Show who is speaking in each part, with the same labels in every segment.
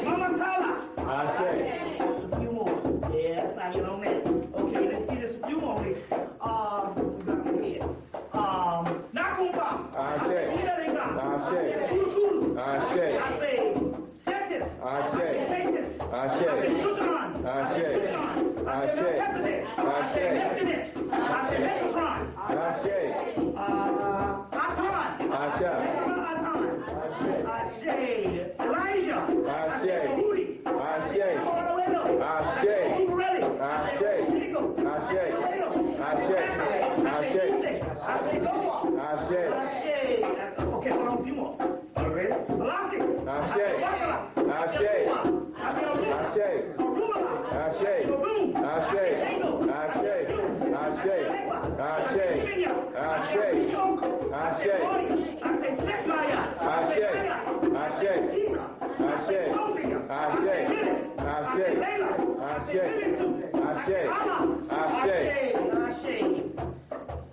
Speaker 1: Mama Kala. A few more. Yeah, now you know that. Okay, let's see this. A few more. Nakumba. Kulu. I say Texas. I say Sudan. I say Melchizedek. I say Messinit. I say Metatron. I say Atan. I say Elijah. I say Hootie. I say Cornello. I say Uberelli. I say Shingo. I say Noah. I say okay, hold on a few more. All right. Malaki. I say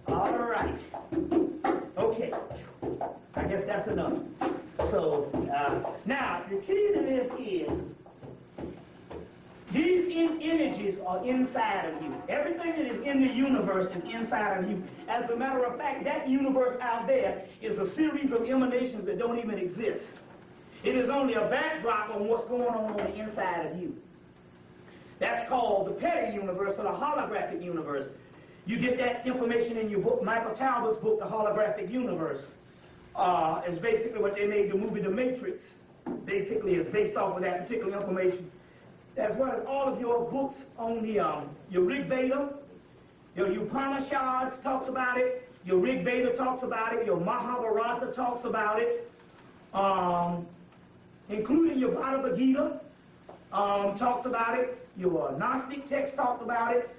Speaker 1: all right. Okay. I guess that's enough. So, now, the key to this is these energies are inside of you. Everything that is in the universe is inside of you. As a matter of fact, that universe out there is a series of emanations that don't even exist. It is only a backdrop on what's going on the inside of you. That's called the petty universe or the holographic universe. You get that information in your book, Michael Talbot's book, The Holographic Universe. It's basically what they made the movie The Matrix. Basically, it's based off of that particular information. As well as all of your books on the, your Rig Veda, your Upanishads talks about it, your Rig Veda talks about it, your Mahabharata talks about it, including your Bhagavad Gita talks about it, your Gnostic text talks about it,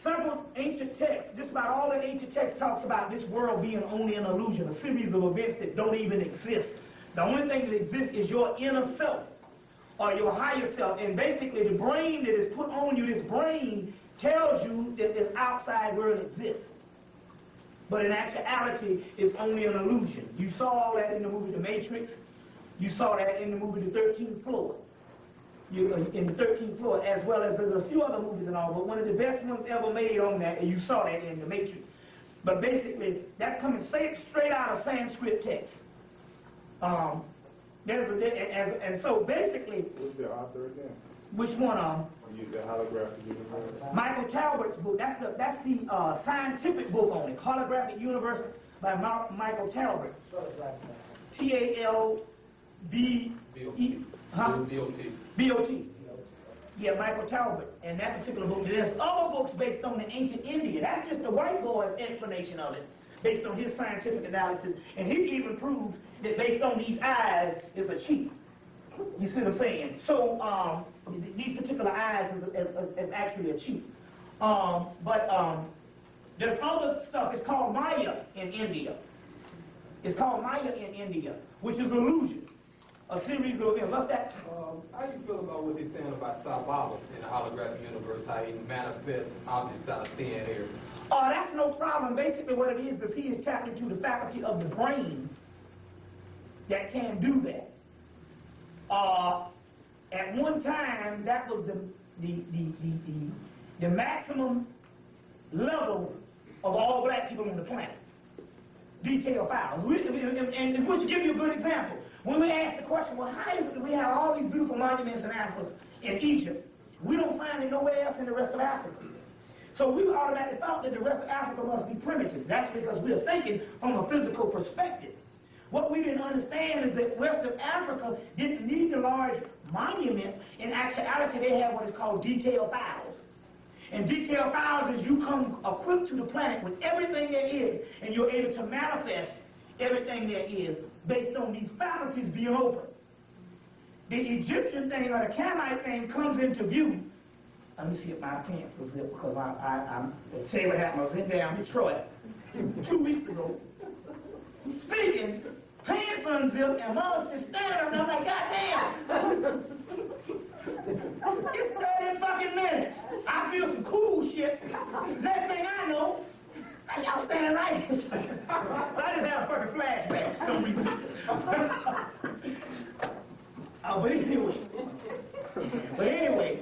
Speaker 1: several ancient texts, just about all the ancient texts talks about this world being only an illusion, a series of events that don't even exist. The only thing that exists is your inner self, or your higher self, and basically the brain that is put on you, this brain tells you that this outside world exists. But in actuality, it's only an illusion. You saw all that in the movie The Matrix. You saw that in the movie The 13th Floor. In the 13th Floor, as well as there's a few other movies and all, but one of the best ones ever made on that, and you saw that in The Matrix. But basically, that's coming straight out of Sanskrit text. And so basically,
Speaker 2: who's the author again?
Speaker 1: Which one?
Speaker 2: The Holographic Universe.
Speaker 1: Michael Talbot's book. That's the scientific book on it. Holographic Universe by Michael Talbot. T-A-L-B-E. Huh? B-O-T. Yeah, Michael Talbot. And that particular book. There's other books based on the ancient India. That's just the white boy's explanation of it, based on his scientific analysis. And he even proved that based on these eyes is a cheat. You see what I'm saying? So these particular eyes is actually a cheat. There's other stuff. It's called Maya in India. It's called Maya in India, which is illusion. A series of events. What's that?
Speaker 3: How do you feel about what they're saying about Sababa in the holographic universe, how he manifests objects out of thin air?
Speaker 1: Oh, that's no problem. Basically what it is he is tapped into the faculty of the brain that can do that. At one time, that was the maximum level of all black people on the planet. Detailed files. And which give you a good example. When we ask the question, well, how is it that we have all these beautiful monuments in Africa, in Egypt? We don't find it nowhere else in the rest of Africa. So we automatically thought that the rest of Africa must be primitive. That's because we're thinking from a physical perspective. What we didn't understand is that West of Africa didn't need the large monuments. In actuality, they have what is called detailed files. And detailed files is you come equipped to the planet with everything there is, and you're able to manifest everything there is based on these faculties being open. The Egyptian thing or the Camite thing comes into view. Let me see if my pants was zipped, because I'll tell you what happened. I was in down Detroit 2 weeks ago. Speaking, pants unzipped, and Mom was just standing up, and I'm like, goddamn! It's 30 fucking minutes. I feel some cool shit. Next thing I know, y'all standing right here? I just had a fucking flashback for some reason. But anyway,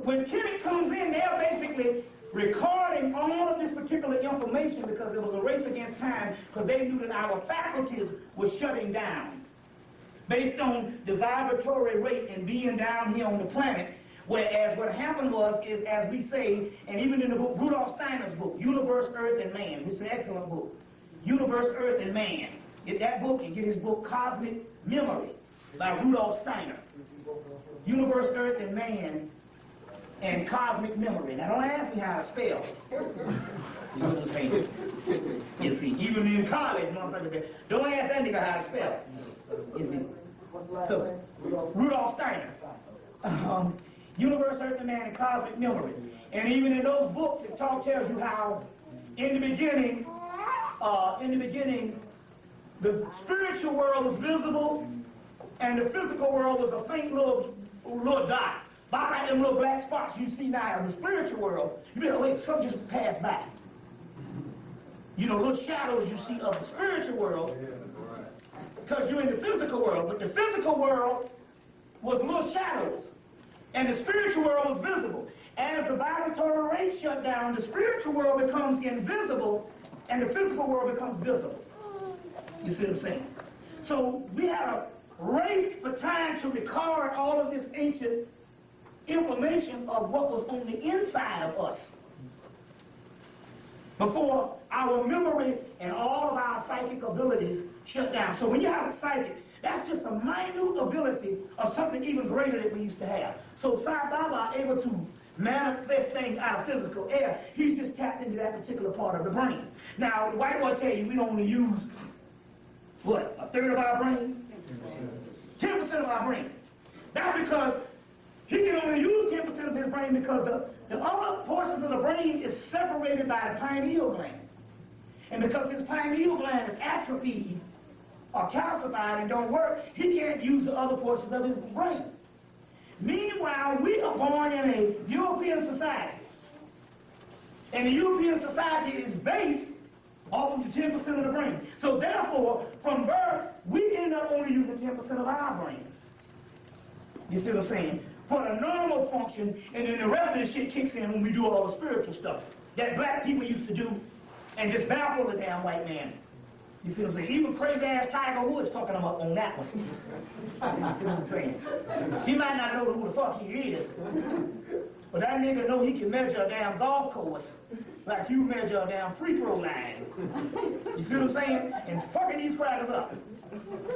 Speaker 1: when Hemmitt comes in, they're basically recording all of this particular information because it was a race against time, because they knew that our faculties were shutting down based on the vibratory rate and being down here on the planet. Whereas what happened is, as we say, and even in the book, Rudolf Steiner's book, Universe, Earth, and Man, which is an excellent book, Universe, Earth, and Man. Get that book and get his book, Cosmic Memory, by Rudolf Steiner. Universe, Earth, and Man, and Cosmic Memory. Now, don't ask me how to spell. You know what I'm saying? You see, even in college, motherfucker, don't ask that nigga how to spell. You see? So, Rudolf Steiner. Universe, Earth, and Man, and Cosmic Memory. And even in those books, it tells you how, in the beginning, the spiritual world was visible, and the physical world was a faint little dot. About like them little black spots you see now in the spiritual world, you be like, wait, something just passed by. You know, little shadows you see of the spiritual world, because you're in the physical world. But the physical world was little shadows, and the spiritual world was visible. As the vibratory rate shut down, the spiritual world becomes invisible, and the physical world becomes visible. You see what I'm saying? So we had a race for time to record all of this ancient information of what was on the inside of us before our memory and all of our psychic abilities shut down. So when you have a psychic, that's just a minute ability of something even greater that we used to have. So Sai Baba able to manifest things out of physical air. He's just tapped into that particular part of the brain. Now, the white boy tell you we only use, what, a third of our brain? 10% of our brain. That's because he can only use 10% of his brain because the other portions of the brain is separated by the pineal gland. And because his pineal gland is atrophied or calcified and don't work, he can't use the other portions of his brain. Meanwhile, we are born in a European society. And the European society is based off of the 10% of the brain. So therefore, from birth, we end up only using 10% of our brains. You see what I'm saying? For the normal function, and then the rest of the shit kicks in when we do all the spiritual stuff that black people used to do and just baffle the damn white man. You see what I'm saying? Even crazy-ass Tiger Woods talking about on that one. You see what I'm saying? He might not know who the fuck he is, but that nigga know he can measure a damn golf course like you measure a damn free throw line. You see what I'm saying? And fucking these crackers up.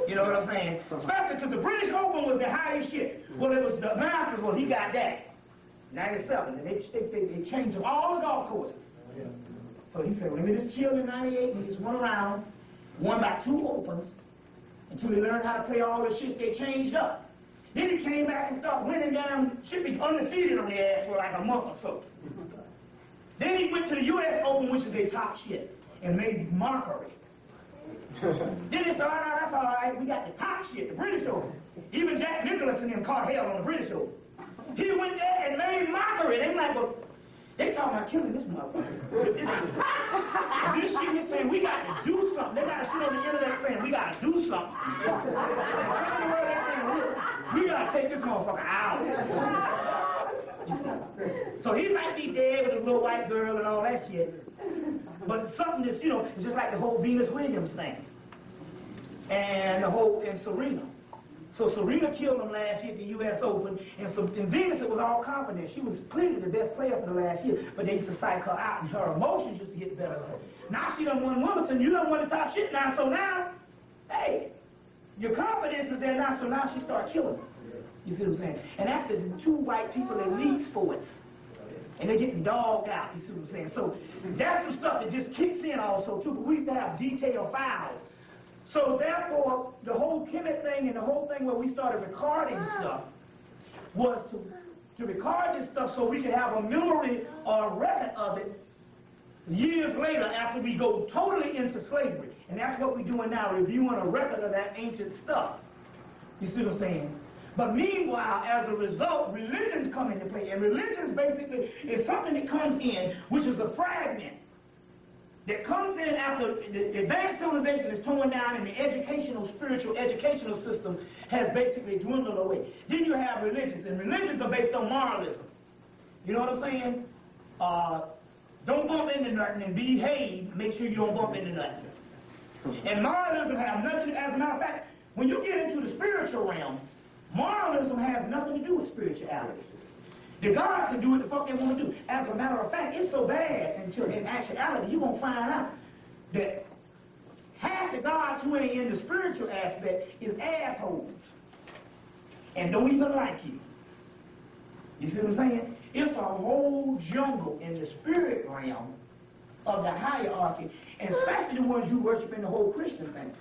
Speaker 1: You know what I'm saying? Especially because the British Open was the highest shit. Well, it was the Masters, well, he got that. 97, and they changed all the golf courses. So he said, well, let me just chill in 98, and just went around, won by 2 Opens, until he learned how to play all the shit they changed up. Then he came back and started winning down, should be undefeated on the ass for like a month or so. Then he went to the U.S. Open, which is their top shit, and made mockery. Then he said, oh, no, that's all right, we got the top shit, the British Open. Even Jack Nicklaus and them caught hell on the British Open. He went there and made mockery. They like, well, they talking about killing this motherfucker. This shit is saying, we got to do something. They got to sit on the internet saying, we got to do something. We got to take this motherfucker out. So he might be dead with a little white girl and all that shit. But something that's, you know, it's just like the whole Venus Williams thing. And the whole, and Serena. So Serena killed him last year at the U.S. Open, and so in Venus it was all confident. She was clearly the best player for the last year, but they used to psych her out, and her emotions used to get better. Now she done won Wimbledon, you done won the top shit now, so now, hey, your confidence is there now, so now she starts killing them. You see what I'm saying? And after the 2 white people that lead sports, and they're getting dogged out, you see what I'm saying? So that's some stuff that just kicks in also, too, but we used to have detailed files. So therefore, the whole Hemmitt thing and the whole thing where we started recording stuff was to record this stuff so we could have a memory or a record of it years later after we go totally into slavery. And that's what we're doing now, reviewing a record of that ancient stuff. You see what I'm saying? But meanwhile, as a result, religions come into play. And religions basically is something that comes in, which is a fragment that comes in after the advanced civilization is torn down and the spiritual educational system has basically dwindled away. Then you have religions, and religions are based on moralism. You know what I'm saying? Don't bump into nothing and behave. Make sure you don't bump into nothing. And moralism has nothing, as a matter of fact, when you get into the spiritual realm, moralism has nothing to do with spirituality. The gods can do what the fuck they want to do. As a matter of fact, it's so bad until in actuality you're going to find out that half the gods who ain't in the spiritual aspect is assholes and don't even like you. You see what I'm saying? It's a whole jungle in the spirit realm of the hierarchy, and especially the ones you worship in the whole Christian thing.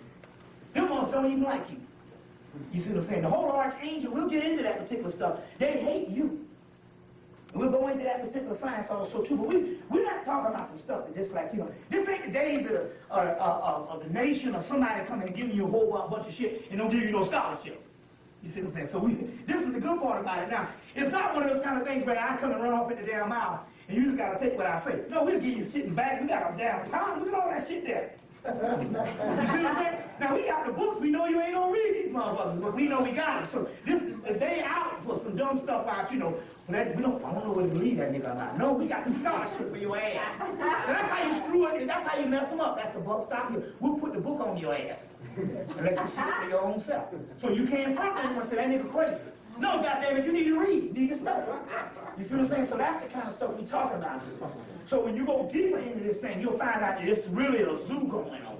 Speaker 1: Them ones don't even like you. You see what I'm saying? The whole archangel, we'll get into that particular stuff. They hate you. And we'll go into that particular science also too, but we're not talking about some stuff that just like, you know, this ain't the days of the nation or somebody coming and giving you a whole bunch of shit and don't give you no scholarship. You see what I'm saying? So this is the good part about it. Now, it's not one of those kind of things where I come and run off in the damn mouth and you just got to take what I say. No, we'll give you sitting back. We got a damn pound. Look at all that shit there. You see what I'm saying? Now, we got the books. We know you ain't going to read these motherfuckers, but we know we got them. So this is the day out for some dumb stuff out, you know. I don't know whether to read that nigga or not. No, we got the scholarship for your ass. So that's how you screw it. That's how you mess them up. That's the buck stop you. We'll put the book on your ass and let you see it for your own self. So you can't front anyone and say, that nigga crazy. No, goddammit, you need to read. You need to study. You see what I'm saying? So that's the kind of stuff we talking about. So when you go deeper into this thing, you'll find out that it's really a zoo going on.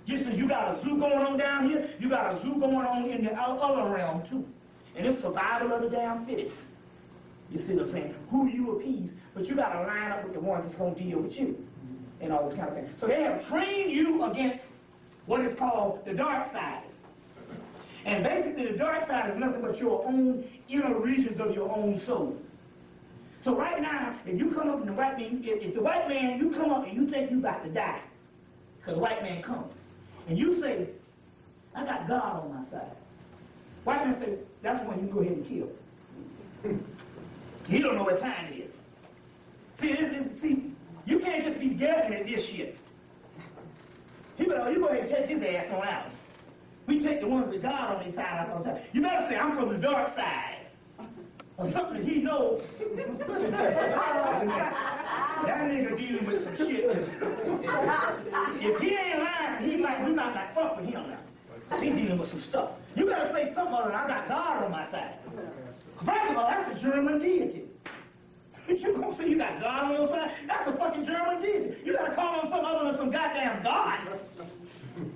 Speaker 1: You got a zoo going on down here. You got a zoo going on in the other realm, too. And it's survival of the damn fittest. You see what I'm saying? Who you appease, but you got to line up with the ones that's going to deal with you and all this kind of thing. So they have trained you against what is called the dark side. And basically the dark side is nothing but your own inner regions of your own soul. So right now, if you come up and the white man, if the white man, you come up and you think you about to die, because the white man comes, and you say, I got God on my side. White man say, that's when you go ahead and kill. He don't know what time it is. See, you can't just be guessing at this shit. You go ahead and take his ass on out. We take the ones with God on their side all the time. You better say, I'm from the dark side. Or something that he knows. That nigga dealing with some shit. If he ain't lying, we might not fuck with him now. He dealing with some stuff. You better say something other than I got God on my side. First of all, that's a German deity. You gonna say you got God on your side? That's a fucking German deity. You gotta call on something other than some goddamn God.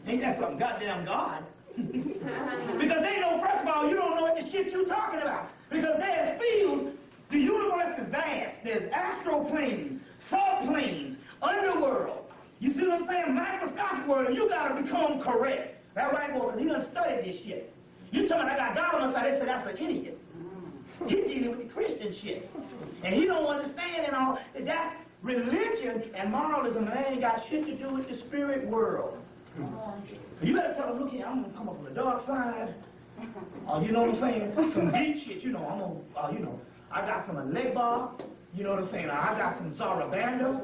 Speaker 1: Ain't that some goddamn God? Because they know, first of all, you don't know what the shit you're talking about. Because there's fields, the universe is vast. There's astral planes, subplanes, underworld. You see what I'm saying? Microscopic world. You gotta become correct. That right, boy, because he done studied this shit. You tell me I got God on my side, they say that's an idiot. He's dealing with the Christian shit. And he don't understand and all that that's religion and moralism, and they ain't got shit to do with the spirit world. So you better tell them, look here, I'm gonna come up from the dark side. You know what I'm saying? Some deep shit, you know, I'm gonna, I got some Legbar, you know what I'm saying? I got some Zarabanda,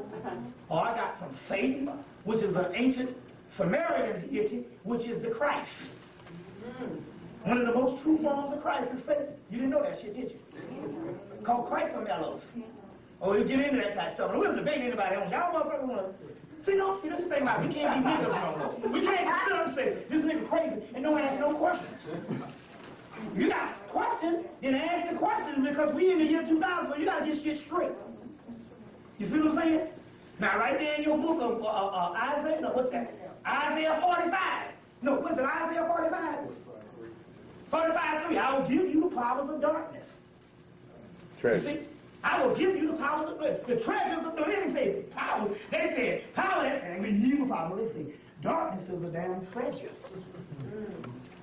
Speaker 1: or I got some Satan, which is an ancient Sumerian deity, which is the Christ. One of the most true forms of Christ is Satan. You didn't know that shit, did you? Called Christomelos. Oh, we'll get into that kind of stuff. And we'll debate anybody on. Y'all motherfuckers want to... See, this is the thing about it. We can't be niggas no more. We can't sit up and say, this nigga crazy, and don't ask no questions. You got a question, then ask the question, because we in the year 2000, so you got to get shit straight. You see what I'm saying? Now, right there in your book of Isaiah, no, what's that? Isaiah 45. No, what's it, Isaiah 45? 45:3, I will give you the powers of darkness. Treasure. You see? I will give you the powers of the treasures of the living. They say power. They said power, and we need the power. They say darkness is a damn treasure.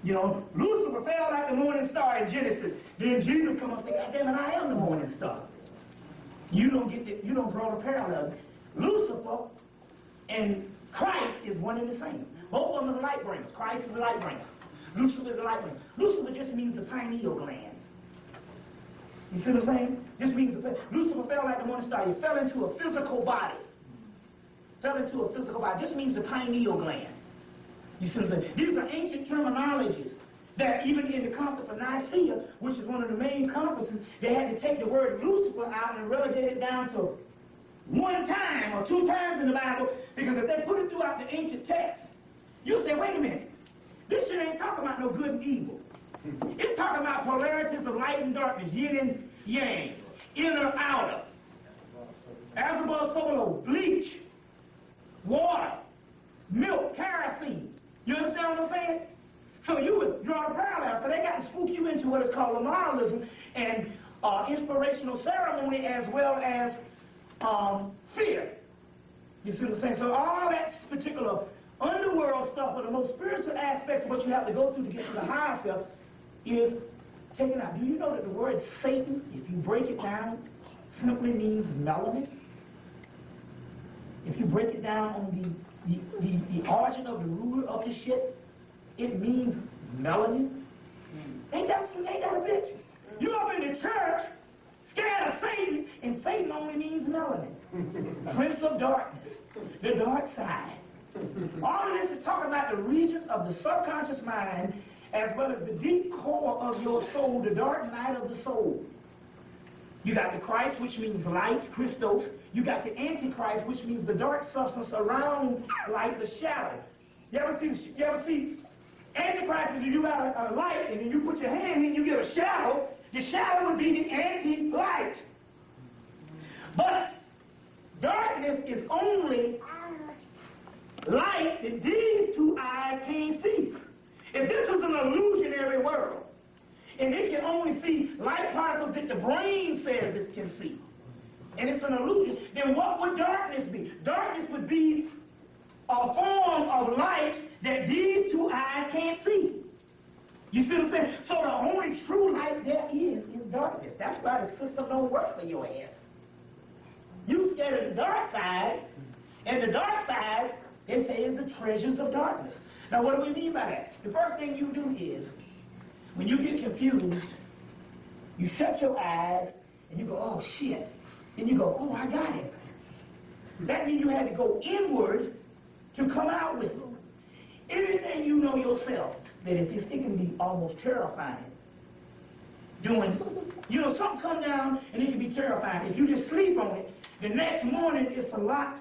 Speaker 1: You know, Lucifer fell like the morning star in Genesis. Then Jesus comes and say, God damn it, I am the morning star. You don't get it, you don't draw the parallel. Lucifer and Christ is one and the same. Both of them are the light bringers. Christ is the light bringer. Lucifer is a light man. Lucifer just means the pineal gland. You see what I'm saying? Just means Lucifer fell like the morning star. He fell into a physical body. Fell into a physical body. Just means the pineal gland. You see what I'm saying? These are ancient terminologies that even in the compass of Nicaea, which is one of the main compasses, they had to take the word Lucifer out and relegate it down to one time or two times in the Bible, because if they put it throughout the ancient text, you'll say, wait a minute, this shit ain't talking about no good and evil. It's talking about polarities of light and darkness, yin and yang, inner, outer, as above, so below, bleach, water, milk, kerosene. You understand what I'm saying? So you would draw a parallel. So they got to spook you into what is called Lamarlism and inspirational ceremony, as well as fear. You see what I'm saying? So all that particular underworld stuff, or the most spiritual aspects of what you have to go through to get to the higher self, is taken out. Do you know that the word Satan, if you break it down, simply means melanin? If you break it down on the origin of the root of the shit, it means melanin. Ain't that a bitch? You up in the church, scared of Satan, and Satan only means melanin. Prince of darkness, the dark side. All of this is talking about the regions of the subconscious mind, as well as the deep core of your soul, the dark night of the soul. You got the Christ, which means light, Christos. You got the Antichrist, which means the dark substance around light, the shadow. You ever see Antichrist is you got a light, and then you put your hand in, you get a shadow. The shadow would be the anti-light. But darkness is only light that these two eyes can't see. If this was an illusionary world, and it can only see light particles that the brain says it can see, and it's an illusion, then what would darkness be? Darkness would be a form of light that these two eyes can't see. You see what I'm saying? So the only true light there is darkness. That's why the system don't work for your ass. You scared of the dark side, and the dark side, they say, is the treasures of darkness. Now, what do we mean by that? The first thing you do is, when you get confused, you shut your eyes, and you go, oh, shit. And you go, oh, I got it. That means you had to go inward to come out with it. Everything you know yourself, that if this thing can be almost terrifying, doing, something come down, and it can be terrifying. If you just sleep on it, the next morning it's a lot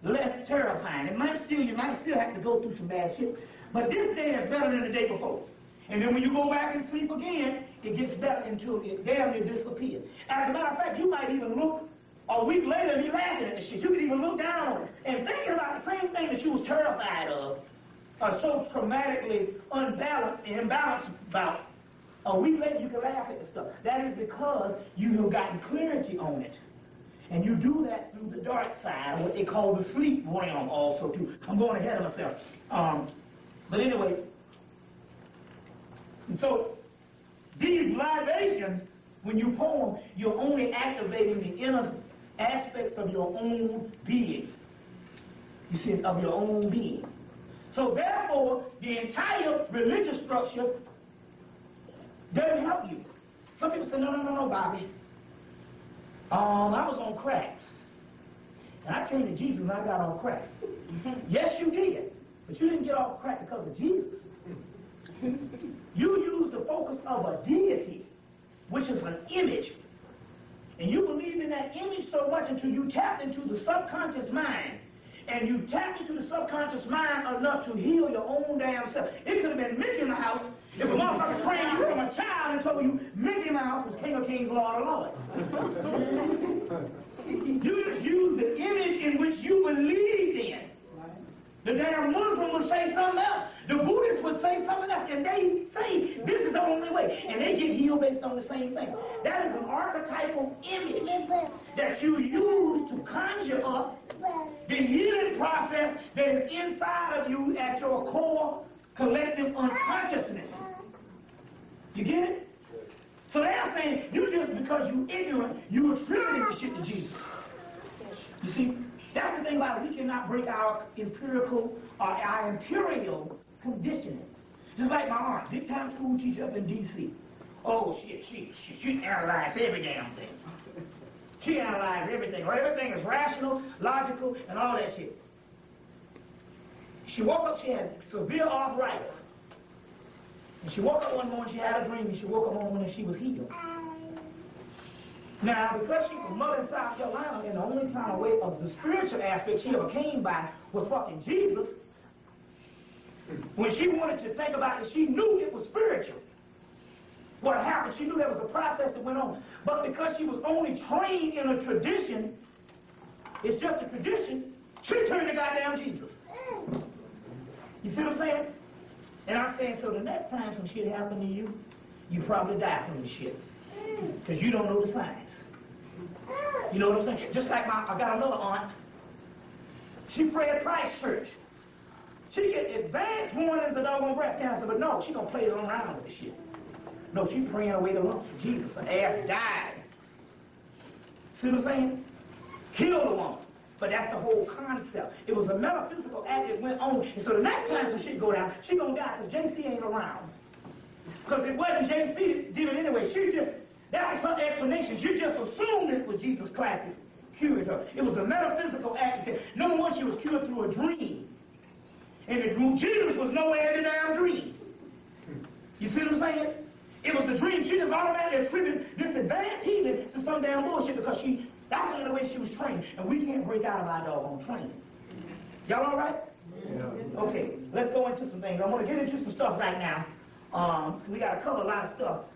Speaker 1: less terrifying. You might still have to go through some bad shit, but this day is better than the day before. And then when you go back and sleep again, it gets better until it damn near disappears. As a matter of fact, you might even look a week later and be laughing at the shit. You could even look down on it and thinking about the same thing that you was terrified of, or so traumatically imbalanced about. A week later, you can laugh at the stuff. That is because you have gotten clarity on it. And you do that through the dark side, what they call the sleep realm also, too. I'm going ahead of myself. But anyway, and so these libations, when you pour them, you're only activating the inner aspects of your own being. You see, of your own being. So therefore, the entire religious structure doesn't help you. Some people say, no, Bobby. I was on crack. And I came to Jesus and I got on crack. Yes, you did. But you didn't get off crack because of Jesus. You used the focus of a deity, which is an image. And you believed in that image so much until you tapped into the subconscious mind. And you tapped into the subconscious mind enough to heal your own damn self. It could have been Mickey Mouse if a motherfucker trained you from a child and told you Mickey Mouse was King of Kings, Lord of Lords. You just used the image in which you believed in. The damn Muslim would say something else. The Buddhists would say something else. And they say this is the only way. And they get healed based on the same thing. That is an archetypal image that you use to conjure up the healing process that is inside of you at your core collective unconsciousness. You get it? So they're saying, you just because you're ignorant, you attributing the shit to Jesus. You see? That's the thing about it. We cannot break our empirical or our imperial conditioning. Just like my aunt, big time school teacher up in D.C. Oh, she analyzed every damn thing. She analyzed everything. Everything is rational, logical, and all that shit. She woke up, she had severe arthritis. And she woke up one morning, she had a dream, and she woke up one morning and she was healed. Now, because she was mother in South Carolina, and the only kind of way of the spiritual aspect she ever came by was fucking Jesus, when she wanted to think about it, she knew it was spiritual. What happened, she knew there was a process that went on. But because she was only trained in a tradition, it's just a tradition, she turned to goddamn Jesus. You see what I'm saying? And I'm saying, so the next time some shit happened to you, you probably die from the shit. Because you don't know the science. You know what I'm saying? Just like I got another aunt. She prayed at Christ Church. She get advanced warnings of doggone breast cancer, but no, she gonna play it around with the shit. No, she praying away the lumps for Jesus. Her ass died. See what I'm saying? Killed the woman. But that's the whole concept. It was a metaphysical act that went on. And so the next time some shit go down, she gonna die because JC ain't around. Because it wasn't JC that did it anyway. That was her explanation. She just assumed it was Jesus Christ that cured her. It was a metaphysical act. Number one, she was cured through a dream. And the dream, Jesus was nowhere in the damn dream. You see what I'm saying? It was the dream. She just automatically attributed this advanced healing to some damn bullshit because that's the way she was trained. And we can't break out of our doggone training. Y'all all right? Yeah. Okay, let's go into some things. I'm going to get into some stuff right now. We got to cover a lot of stuff.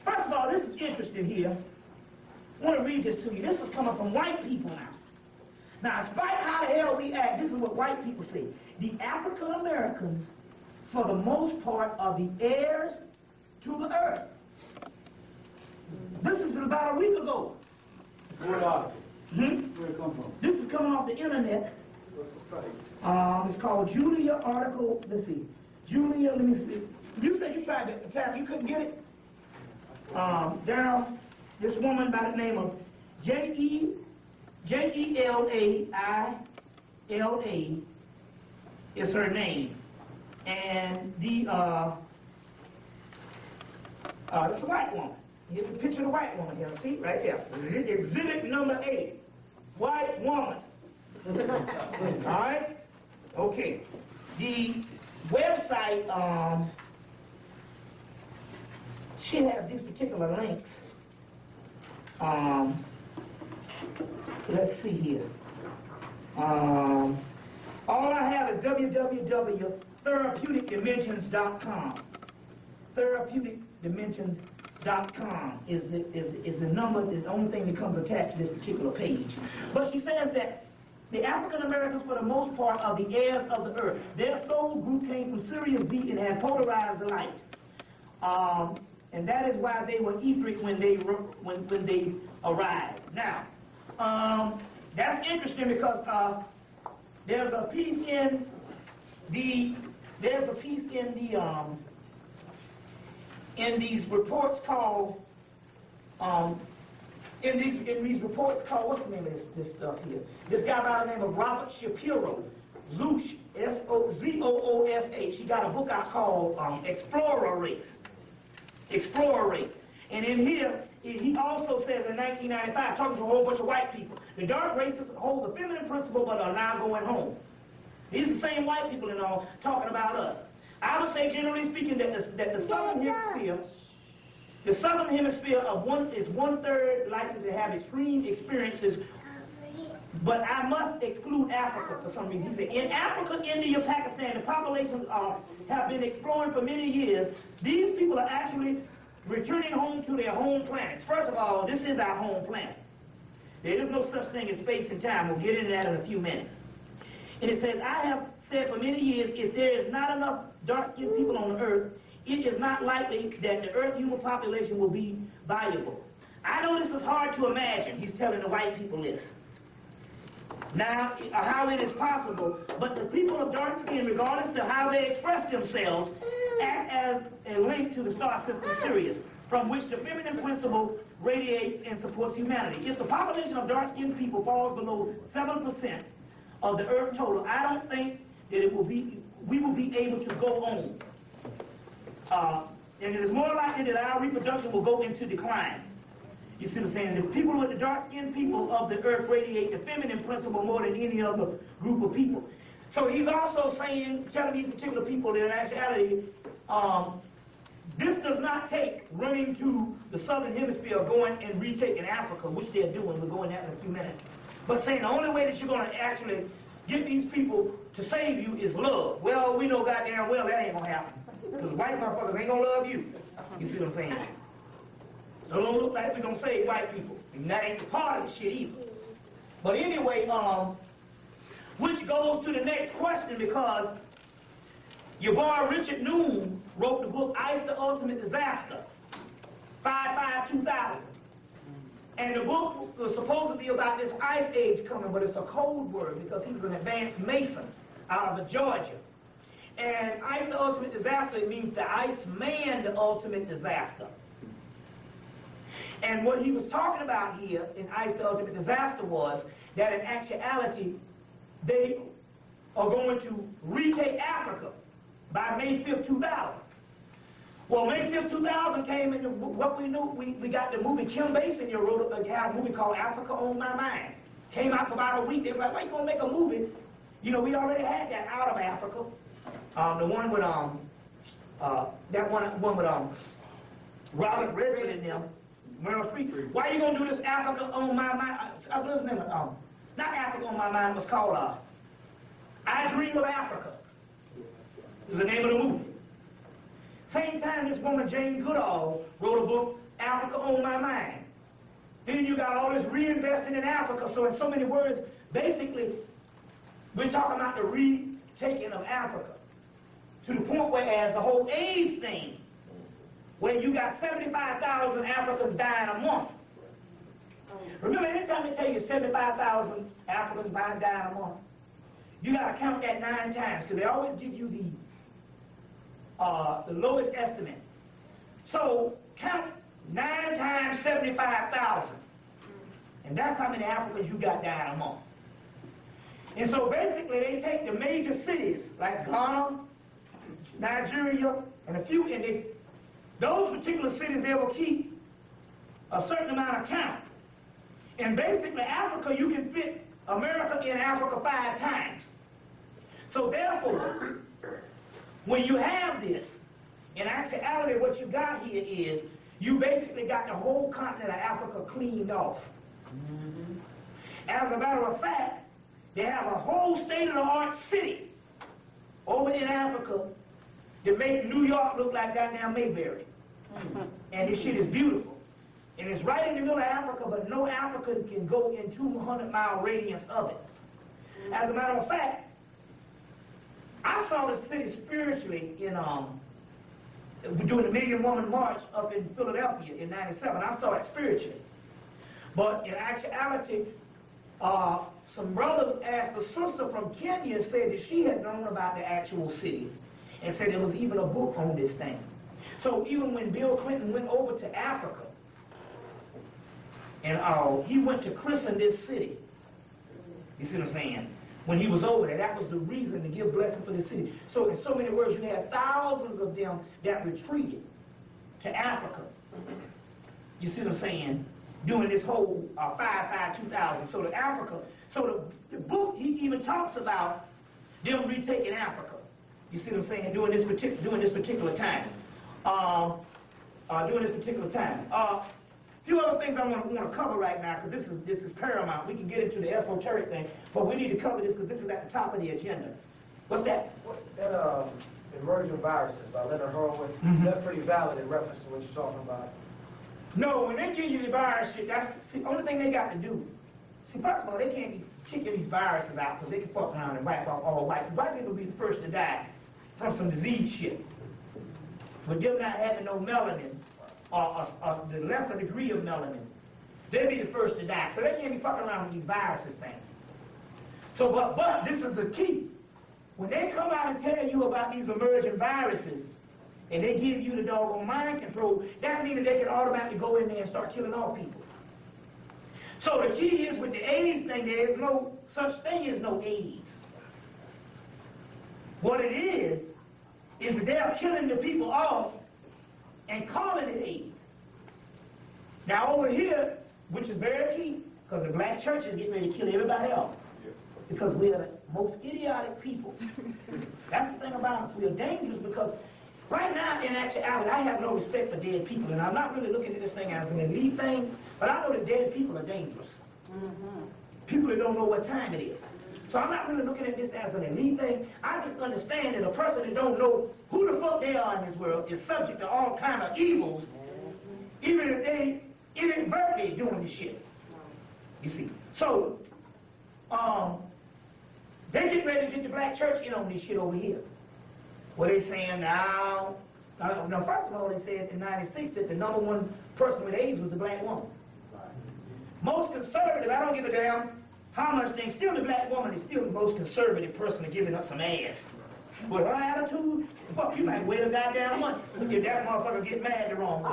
Speaker 1: First of all, this is interesting here. I want to read this to you. This is coming from white people now. Now, despite how the hell we act, this is what white people say. The African Americans, for the most part, are the heirs to the earth. This is about a week ago.
Speaker 2: Where are
Speaker 1: Where
Speaker 2: it come from?
Speaker 1: This is coming off the internet.
Speaker 2: What's the site?
Speaker 1: It's called Julia article. Let's see. Julia, let me see. You said you tried to tap, you couldn't get it? Down, this woman by the name of Jelaila is her name. And it's a white woman. Here's a picture of the white woman here. See, right there. Exhibit number 8. White woman. All right? Okay. The website, she has these particular links. Let's see here. All I have is www.therapeuticdimensions.com. Therapeuticdimensions.com is the number, is the only thing that comes attached to this particular page. But she says that the African Americans, for the most part, are the heirs of the earth. Their soul group came from Sirius B and had polarized the light. And that is why they were etheric when they arrived. Now, that's interesting because there's a piece in these reports called what's the name of this stuff here? This guy by the name of Robert Shapiro, Zoosh, S-O-Z-O-O-S-H. He got a book out called Explorer Race. And in here, he also says in 1995, talking to a whole bunch of white people, the dark races hold the feminine principle but are now going home. These are the same white people and all talking about us. I would say, generally speaking, that the southern hemisphere is 1/3 likely to have extreme experiences. But I must exclude Africa for some reason. He said, in Africa, India, Pakistan, the populations have been exploring for many years. These people are actually returning home to their home planets. First of all, this is our home planet. There is no such thing as space and time. We'll get into that in a few minutes. And it says, I have said for many years, if there is not enough dark-skinned people on the earth, it is not likely that the earth human population will be viable. I know this is hard to imagine. He's telling the white people this. Now, how it is possible, but the people of dark skin, regardless to how they express themselves, act as a link to the star system Sirius, from which the feminine principle radiates and supports humanity. If the population of dark-skinned people falls below 7% of the Earth total, I don't think that it will be we will be able to go on. And it is more likely that our reproduction will go into decline. You see what I'm saying? The people with the dark-skinned people of the earth radiate the feminine principle more than any other group of people. So he's also saying, telling these particular people that in actuality, this does not take running to the southern hemisphere, going and retaking Africa, which they're doing. We'll go in that in a few minutes. But saying the only way that you're going to actually get these people to save you is love. Well, we know goddamn well that ain't going to happen. Because white motherfuckers ain't going to love you. You see what I'm saying? So don't look like we're going to save white people. And that ain't part of the shit either. But anyway, which goes to the next question, because your boy Richard Noon wrote the book Ice the Ultimate Disaster, 5/5/2000. And the book was supposed to be about this ice age coming, but it's a code word because he was an advanced Mason out of Georgia. And Ice the Ultimate Disaster, it means the ice man the ultimate disaster. And what he was talking about here in Ice the Ultimate Disaster was that in actuality, they are going to retake Africa by May 5th, 2000. Well, May 5th, 2000 came into what we knew. We got the movie Kim Basinger wrote a movie called Africa on My Mind. Came out for about a week. They were like, why you going to make a movie? You know, we already had that Out of Africa. The one with, that one with Robert Redford in them, Meryl Streep. Why are you going to do this Africa on My Mind? What's the name of it? Not Africa on My Mind, it was called I Dream of Africa. Is the name of the movie. Same time, this woman, Jane Goodall, wrote a book, Africa on My Mind. Then you got all this reinvesting in Africa. So in so many words, basically, we're talking about the retaking of Africa. To the point where, as the whole AIDS thing, where you got 75,000 Africans dying a month. Remember, anytime they tell you 75,000 Africans dying a month, you got to count that 9 times, because they always give you the lowest estimate. So count 9 times 75,000, and that's how many Africans you got dying a month. And so basically, they take the major cities like Ghana, Nigeria, and a few, and those particular cities, they will keep a certain amount of count. And basically, Africa, you can fit America in Africa 5 times. So therefore, when you have this, in actuality, what you got here is, you basically got the whole continent of Africa cleaned off. Mm-hmm. As a matter of fact, they have a whole state-of-the-art city over in Africa to make New York look like goddamn Mayberry. Mm-hmm. And this shit is beautiful. And it's right in the middle of Africa, but no African can go in 200-mile radius of it. Mm-hmm. As a matter of fact, I saw the city spiritually in doing the Million Woman March up in Philadelphia in '97. I saw it spiritually. But in actuality, some brothers asked a sister from Kenya, said that she had known about the actual city, and said there was even a book on this thing. So even when Bill Clinton went over to Africa, and he went to christen this city, you see what I'm saying? When he was over there, that was the reason to give blessing for the city. So in so many words, you had thousands of them that retreated to Africa. You see what I'm saying? Doing this whole 5/5/2000. So to Africa. So the book, he even talks about them retaking Africa. You see what I'm saying? During this particular time. During this particular time. A few other things I want to cover right now, because this is paramount. We can get into the esoteric thing, but we need to cover this because this is at the top of the agenda. What's that?
Speaker 2: That emerging viruses by Leonard Horowitz,
Speaker 1: mm-hmm.
Speaker 2: That's pretty valid in reference to what you're talking about.
Speaker 1: No, when they give you the virus shit, that's the only thing they got to do. See, first of all, they can't be kicking these viruses out because they can fuck around and wipe off all white. White people will be the first to die from some disease shit. But them not having no melanin, or the lesser degree of melanin, they'll be the first to die. So they can't be fucking around with these viruses things. So, but this is the key. When they come out and tell you about these emerging viruses, and they give you the doggone mind control, that means that they can automatically go in there and start killing all people. So the key is with the AIDS thing, there is no such thing as no AIDS. What it is that they're killing the people off and calling it AIDS. Now over here, which is very key, because the black church is getting ready to kill everybody else. Because we are the most idiotic people. That's the thing about us. We are dangerous because right now, in actuality, I have no respect for dead people. And I'm not really looking at this thing as an elite thing, but I know that dead people are dangerous. People that don't know what time it is. So I'm not really looking at this as an elite thing. I just understand that a person that don't know who the fuck they are in this world is subject to all kind of evils, even if they inadvertently doing this shit. You see. So, they get ready to get the black church in on this shit over here. What they saying now? Now, first of all, they said in '96 that the #1 person with AIDS was a black woman. Most conservative, I don't give a damn how much things, still the black woman is still the most conservative person to giving up some ass. With her attitude, fuck, you might wait a goddamn month if that motherfucker get mad the wrong way.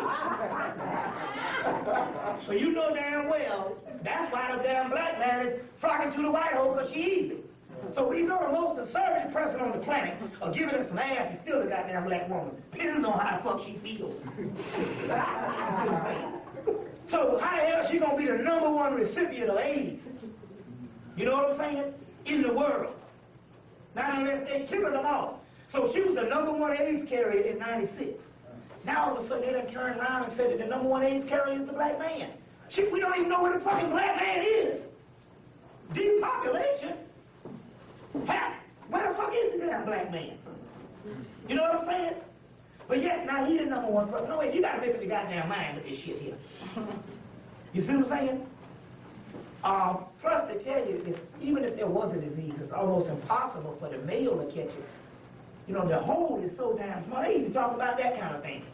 Speaker 1: So you know damn well, that's why the damn black man is flocking to the white hole, because she easy. So we know the most conservative person on the planet of giving us some ass is still the goddamn black woman. Depends on how the fuck she feels. So how the hell is she gonna be the #1 recipient of AIDS? You know what I'm saying? In the world. Not unless they killing them all. So she was the #1 AIDS carrier in '96. Now all of a sudden they done turned around and said that the #1 AIDS carrier is the black man. Shit, we don't even know where the fucking black man is. Depopulation? Hell, where the fuck is the damn black man? You know what I'm saying? But yet, now he the #1 person. No, wait, you gotta make up your goddamn mind with this shit here. You see what I'm saying? Plus, they tell you that even if there was a disease, it's almost impossible for the male to catch it. You know, the hole is so damn small. They even talk about that kind of thing.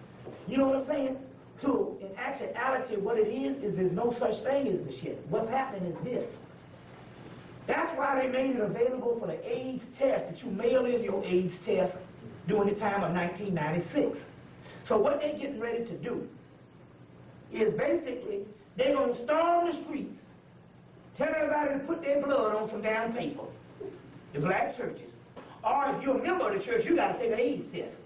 Speaker 1: You know what I'm saying? So, in actuality, what it is there's no such thing as the shit. What's happening is this. That's why they made it available for the AIDS test, that you mail in your AIDS test during the time of 1996. So what they're getting ready to do is basically, they're going to storm the streets, tell everybody to put their blood on some damn paper, the black churches. Or if you're a member of the church, you got to take an AIDS test.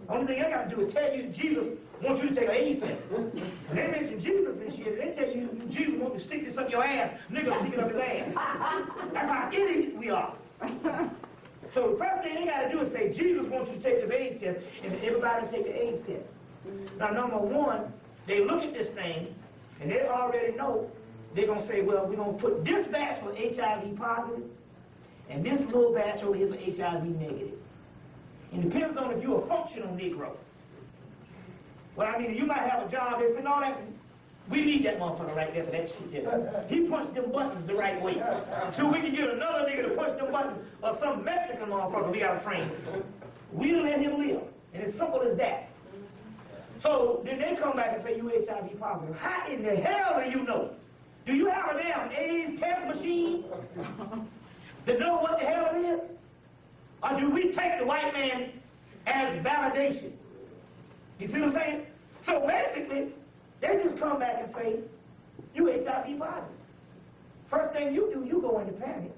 Speaker 1: Only thing I got to do is tell you Jesus wants you to take an AIDS test. When they mention Jesus and shit, they tell you Jesus wants to stick this up your ass, nigga stick it up his ass. That's how idiots we are. So the first thing they got to do is say, Jesus wants you to take this AIDS test, and everybody take the AIDS test. Now, #1, they look at this thing, and they already know they're going to say, well, we're going to put this batch for HIV positive, and this little batch over here for HIV negative. It depends on if you're a functional Negro. Well, I mean, you might have a job that's and all that. We need that motherfucker right there for that shit there. He punched them buttons the right way. So we can get another nigga to punch them buttons, or some Mexican motherfucker we got to train. We don't let him live. And it's simple as that. So then they come back and say, you HIV positive. How in the hell do you know? Do you have a damn AIDS test machine to know what the hell it is? Or do we take the white man as validation? You see what I'm saying? So basically, they just come back and say, you HIV positive. First thing you do, you go into panic.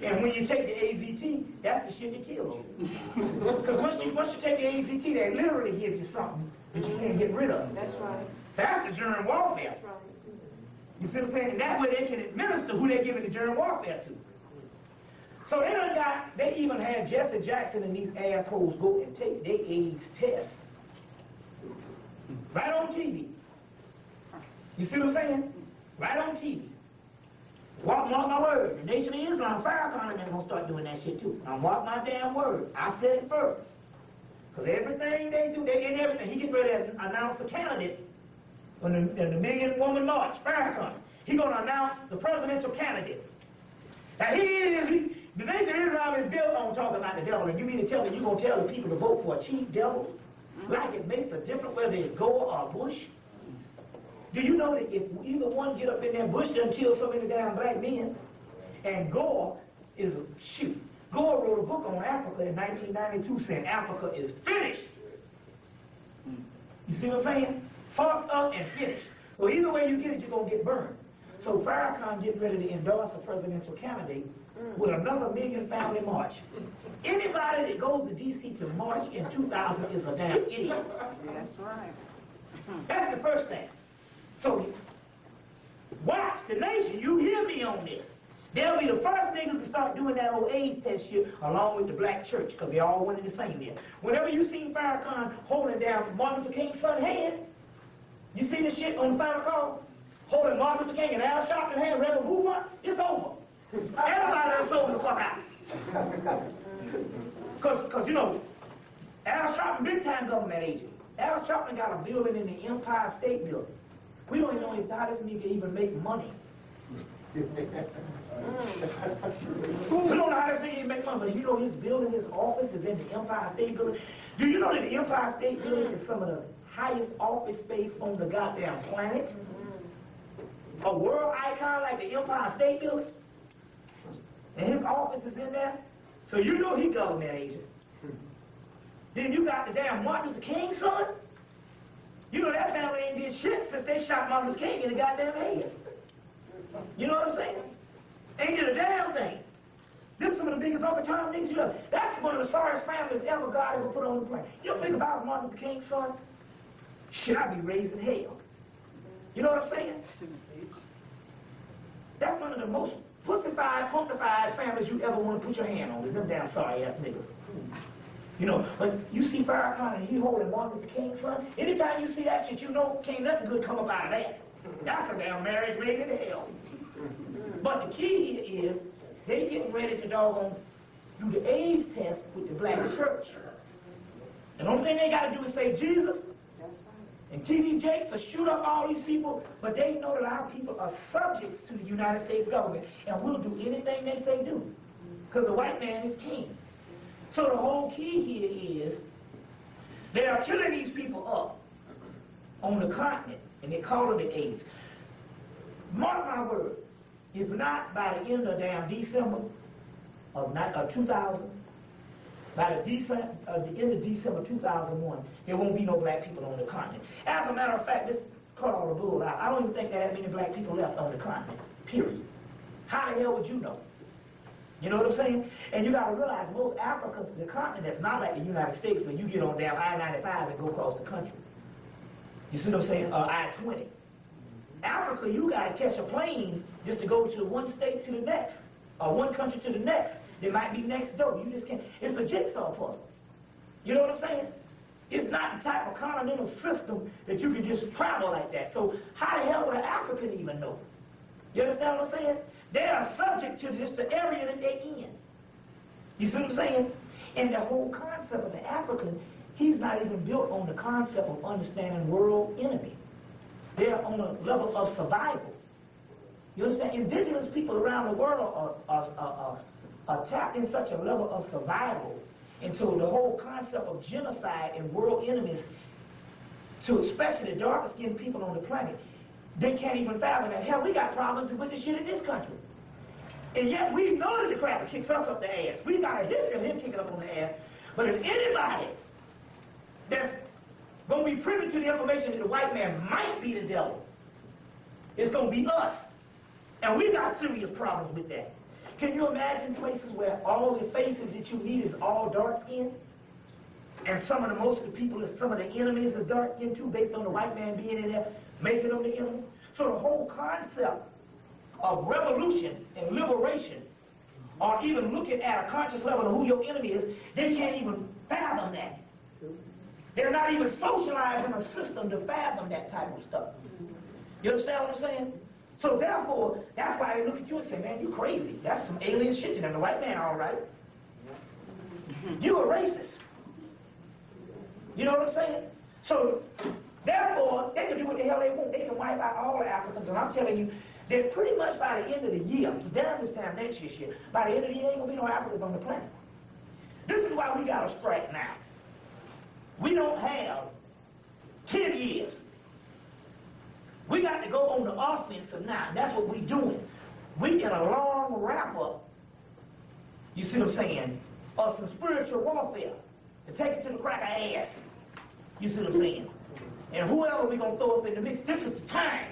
Speaker 1: And when you take the AZT, that's the shit that kills you. Because once you take the AZT, they literally give you something that you can't get rid of.
Speaker 4: That's right.
Speaker 1: That's the germ warfare.
Speaker 4: That's right.
Speaker 1: You see what I'm saying? And that way they can administer who they're giving the germ warfare to. So they even had Jesse Jackson and these assholes go and take their AIDS test. Right on TV. You see what I'm saying? Right on TV. Mark my word. The Nation of Islam Fire Tournament going to start doing that shit too. Now mark my damn word. I said it first. Because everything they do, they get everything. He gets ready to announce a candidate in the Million Woman March, Fire Tournament. He's going to announce the presidential candidate. Now the Nation of Islam is built on talking about the devil. And you mean to tell me you're going to tell the people to vote for a cheap devil? Like it makes a difference whether it's Gore or Bush? Do you know that if either one get up in there, Bush done killed so many damn black men, and Gore is Gore wrote a book on Africa in 1992 saying Africa is finished. You see what I'm saying? Fucked up and finished. Well, either way you get it, you're going to get burned. So Farrakhan getting ready to endorse a presidential candidate with another million family march. Anybody that goes to D.C. to march in 2000 is a damn idiot.
Speaker 4: That's right.
Speaker 1: That's the first thing. So, watch the nation. You hear me on this. They'll be the first niggas to start doing that old AIDS test shit along with the black church, because they all one and the same there. Whenever you see Farrakhan holding down Martin Luther King's son's hand, you see this shit on the final call? Holding Martin Luther King and Al Sharpton's hand, Rebel Movement, it's over. Everybody done sold the fuck out. Because, you know, Al Sharpton, big time government agent. Al Sharpton got a building in the Empire State Building. We don't even know how this nigga even make money. We don't know how this nigga even make money, but you know his building, his office is in the Empire State Building. Do you know that the Empire State Building is some of the highest office space on the goddamn planet? A world icon like the Empire State Building? And his office is in there? So you know he government agent. Then you got the damn Martin Luther King's son? You know that family ain't did shit since they shot Martin Luther King in the goddamn head. You know what I'm saying? Ain't did a damn thing. Them some of the biggest overtime niggas you know. That's one of the sorriest families ever God ever put on the planet. You think about Martin Luther King's son? Shit, I'd be raised in hell. You know what I'm saying? That's one of the most pussified, punktified families you ever want to put your hand on. Is them damn sorry ass niggas. You know, but you see Farrakhan and he holding Martin Luther King's son. Anytime you see that shit, you know can't nothing good come up out of that. That's a damn marriage made in hell. But the key here is they getting ready to doggone do the AIDS test with the black church. And the only thing they got to do is say Jesus. And TV Jakes will shoot up all these people, but they know that our people are subjects to the United States government and will do anything they say do. Because the white man is king. So the whole key here is they are killing these people up on the continent, and they call it the AIDS. Mark my word, if not by the end of damn December of 2000, by the end of December 2001, there won't be no black people on the continent. As a matter of fact, this cut all the bull out. I don't even think there are many black people left on the continent, period. How the hell would you know? You know what I'm saying? And you got to realize most Africa, the continent, that's not like the United States where you get on down I-95 and go across the country. You see what I'm saying? I-20. Africa, you got to catch a plane just to go to one state to the next, or one country to the next. They might be next door. You just can't. It's a jigsaw puzzle. You know what I'm saying? It's not the type of continental system that you can just travel like that. So how the hell would an African even know? You understand what I'm saying? They are subject to just the area that they're in. You see what I'm saying? And the whole concept of the African, he's not even built on the concept of understanding world enemy. They're on a level of survival. You understand? Indigenous people around the world are tapped in such a level of survival. And so the whole concept of genocide and world enemies, to especially the darker skinned people on the planet, they can't even fathom that. Hell, we got problems with this shit in this country. And yet we know that the crap kicks us up the ass. We got a history of him kicking up on the ass. But if anybody that's going to be privy to the information that the white man might be the devil, it's going to be us. And we got serious problems with that. Can you imagine places where all the faces that you meet is all dark-skinned? And some of the people, some of the enemies are dark-skinned too, based on the white man being in there, making them the enemy? So the whole concept of revolution and liberation, or even looking at a conscious level of who your enemy is, they can't even fathom that. They're not even socialized in a system to fathom that type of stuff. You understand what I'm saying? So therefore, that's why they look at you and say, man, you crazy. That's some alien shit. And the white man, all right. You a racist. You know what I'm saying? So therefore, they can do what the hell they want. They can wipe out all the Africans. And I'm telling you, that pretty much by the end of the year, damn this time next year, by the end of the year, ain't gonna be no Africans on the planet. This is why we got a strike now. We don't have 10 years. We got to go on the offensive now. That's what we're doing. We in a long wrap-up, you see what I'm saying, of some spiritual warfare to take it to the crack of ass. You see what I'm saying? And whoever we're going to throw up in the mix, this is the time.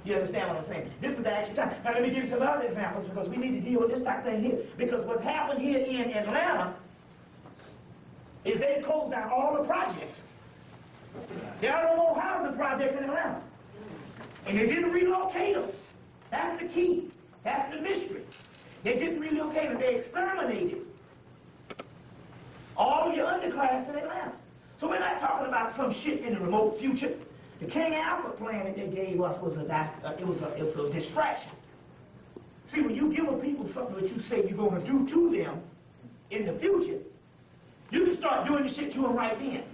Speaker 1: You understand what I'm saying? This is the actual time. Now let me give you some other examples because we need to deal with this type thing here. Because what's happened here in Atlanta is they closed down all the projects. There are no more housing projects in Atlanta. And they didn't relocate them. That's the key. That's the mystery. They didn't relocate them. They exterminated all of your underclass in Atlanta. So we're not talking about some shit in the remote future. The King Alfred plan that they gave us was a distraction. See, when you give a people something that you say you're going to do to them in the future, you can start doing the shit to them right then.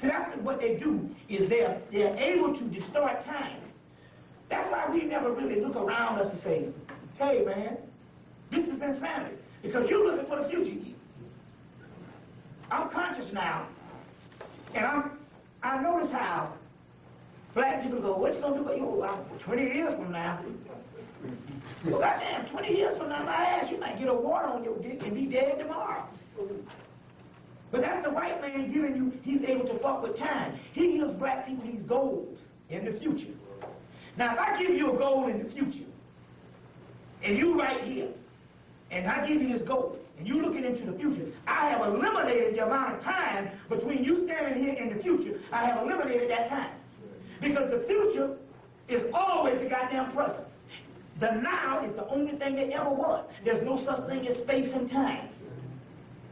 Speaker 1: See, that's what they do, is they're able to distort time. That's why we never really look around us and say, hey, man, this is insanity. Because you're looking for the future. I'm conscious now, and I notice how black people go, what you gonna do? Well, 20 years from now. Well, goddamn, 20 years from now, my ass, you might get a wart on your dick and be dead tomorrow. But that's the white man giving you, he's able to fuck with time. He gives black people these goals in the future. Now, if I give you a goal in the future, and you right here, and I give you this goal, and you looking into the future, I have eliminated the amount of time between you standing here and the future. I have eliminated that time. Because the future is always the goddamn present. The now is the only thing that ever was. There's no such thing as space and time.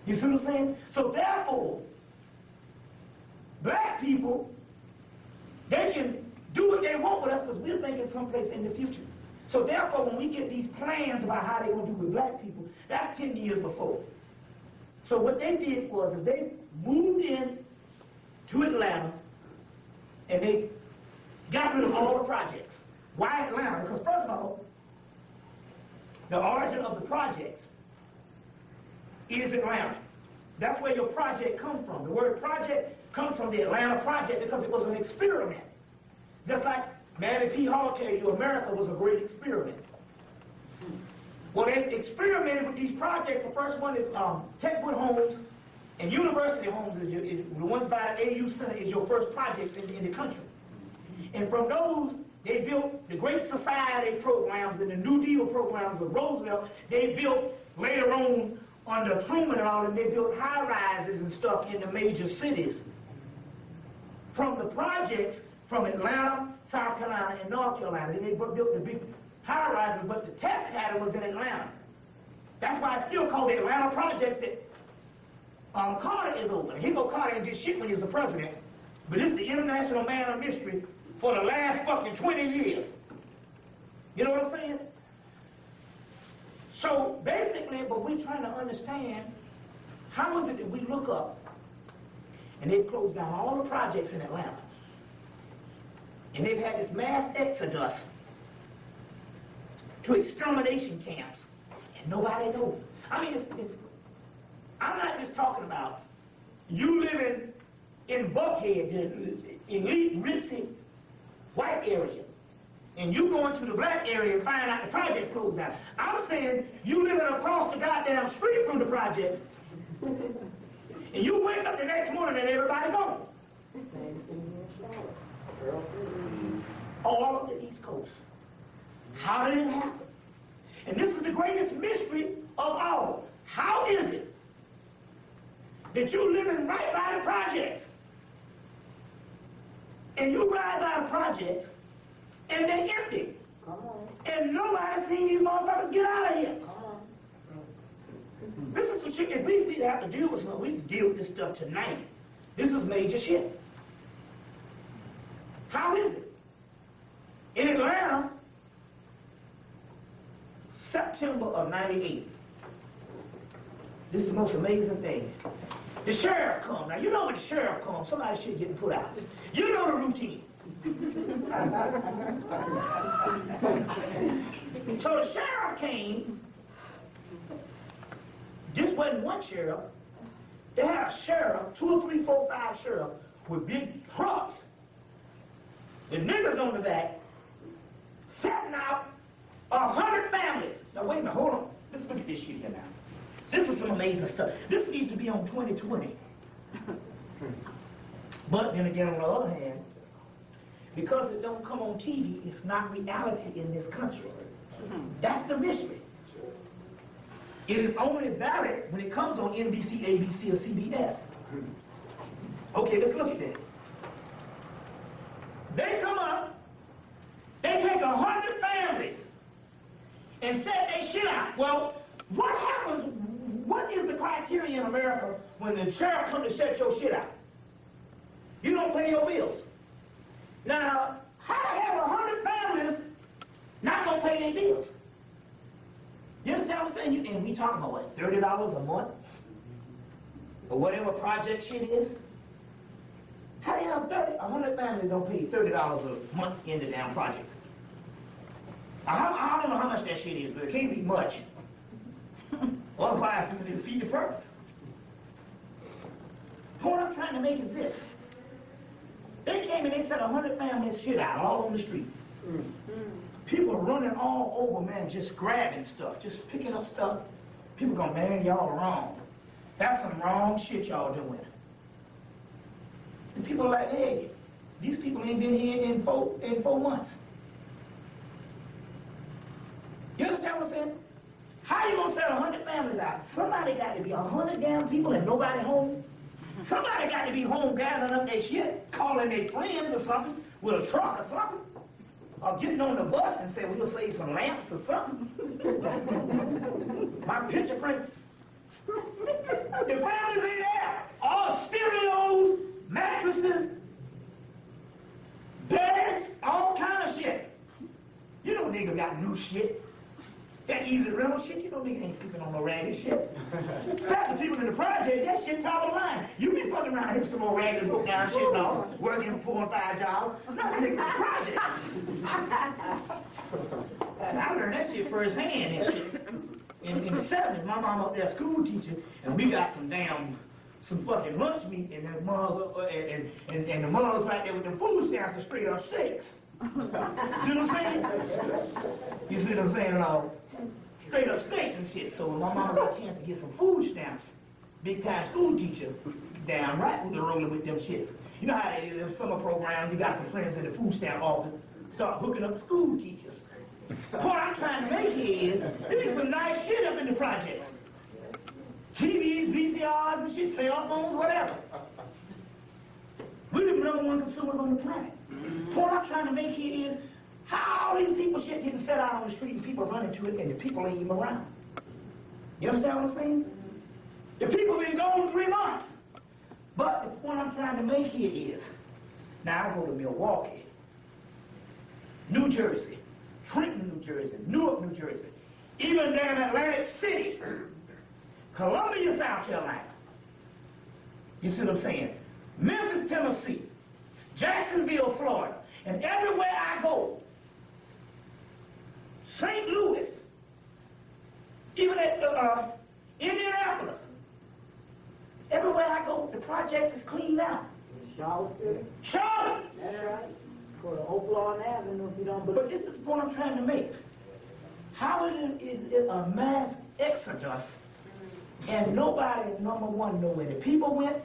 Speaker 1: You see what I'm saying? So therefore, black people, they can do what they want with us because we're thinking someplace in the future. So therefore, when we get these plans about how they're going to do with black people, that's 10 years before. So what they did was they moved in to Atlanta and they got rid of all the projects. Why Atlanta? Because first of all, the origin of the projects is Atlanta. That's where your project comes from. The word project comes from the Atlanta project because it was an experiment. Just like Manny P. Hall tells you, America was a great experiment. Well, they experimented with these projects. The first one is Techwood Homes and University Homes. Is the ones by the AU Center is your first projects in the country. And from those, they built the Great Society programs and the New Deal programs of Roosevelt. They built later on under Truman and all, and they built high-rises and stuff in the major cities. From the projects from Atlanta, South Carolina, and North Carolina, then they built the big high-rises, but the test pattern was in Atlanta. That's why it's still called the Atlanta Project that Carter is over. He go Carter and did shit when he was the president, but this is the international man of mystery for the last fucking 20 years. You know what I'm saying? So basically, but we're trying to understand how is it that we look up and they've closed down all the projects in Atlanta. And they've had this mass exodus to extermination camps. And nobody knows. I mean, I'm not just talking about you living in Buckhead, the elite, ritzy, white area, and you go into the black area and find out the project's closed down. I'm saying you living across the goddamn street from the project, and you wake up the next morning and everybody gone. All of the East Coast. How did it happen? And this is the greatest mystery of all. How is it that you living right by the projects, and you ride by the projects, and they're empty, and nobody seen these motherfuckers get out of here? This is some shit. If we have to deal with something, we can deal with this stuff tonight. This is major shit. How is it? In Atlanta, September of '98. This is the most amazing thing. The sheriff comes. Now, you know when the sheriff comes, somebody's shit getting put out. You know the routine. So the sheriff came. This wasn't one sheriff. They had a sheriff, 2 or 3, 4, 5 sheriffs with big trucks. The niggas on the back, setting out 100 families. Now, wait a minute, hold on. Let's look at this shit here now. This is some amazing stuff. This needs to be on 2020. But then again, on the other hand, Because it don't come on TV, it's not reality in this country. That's the mystery. It is only valid when it comes on NBC, ABC, or CBS. Okay, let's look at that. They come up, they take 100 families and set their shit out. Well, what happens, what is the criteria in America when the sheriff comes to set your shit out? You don't pay your bills. Now, how the hell 100 families not gonna pay their bills? You understand what I'm saying? And we talking about what, $30 a month? Or whatever project shit is? How the hell 100 families don't pay $30 a month in the damn projects? I don't know how much that shit is, but it can't be much. Otherwise, it would defeat the purpose. What I'm trying to make is this. They came and they set 100 families shit out all on the street. People running all over, man, just grabbing stuff, just picking up stuff. People going, man, y'all are wrong. That's some wrong shit y'all doing. And people are like, hey, these people ain't been here in 4 months. You understand what I'm saying? How you gonna set 100 families out? Somebody got to be 100 damn people and nobody home. Somebody got to be home gathering up their shit, calling their friends or something, with a truck or something. Or getting on the bus and say, we'll save some lamps or something. My picture frame. The families ain't there. All stereos, mattresses, beds, all kind of shit. You know niggas got new shit. That easy rental shit, you know niggas ain't sleeping on no ragged shit. That's the people in the project, that shit top of the line. You be fucking around here with some more ragged broke down shit and all, working 4 and 5 jobs. Not niggas in the project. And I learned that shit firsthand and shit. In the 70s, my mom up there, a school teacher, and we got some fucking lunch meat and that mug, and the mugs right there with them food stamps and straight up steaks. See what I'm saying? You see what I'm saying? And all straight up steaks and shit. So when my mama got a chance to get some food stamps, big time school teacher, damn right we were rolling with them shits. You know how it is, in summer programs, you got some friends in the food stamp office, start hooking up school teachers. What I'm trying to make here is, there's some nice shit up in the projects. TVs, VCRs and shit, cell phones, whatever. We're the #1 consumers on the planet. What I'm trying to make here is, how all these people shit getting set out on the street and people running to it and the people ain't even around. You understand what I'm saying? The people been gone 3 months. But the point I'm trying to make here is, now I go to Milwaukee, New Jersey, Trenton, New Jersey, Newark, New Jersey, even down Atlantic City, Columbia, South Carolina. You see what I'm saying? Memphis, Tennessee, Jacksonville, Florida, and everywhere I go, St. Louis, even at Indianapolis, everywhere I go, the project is cleaned out.
Speaker 4: Charlotte?
Speaker 1: Charlotte!
Speaker 4: That's right. Go to Oakland Avenue if you don't believe.
Speaker 1: But this is the point I'm trying to make. How is it a mass exodus and nobody, #1, know where the people went?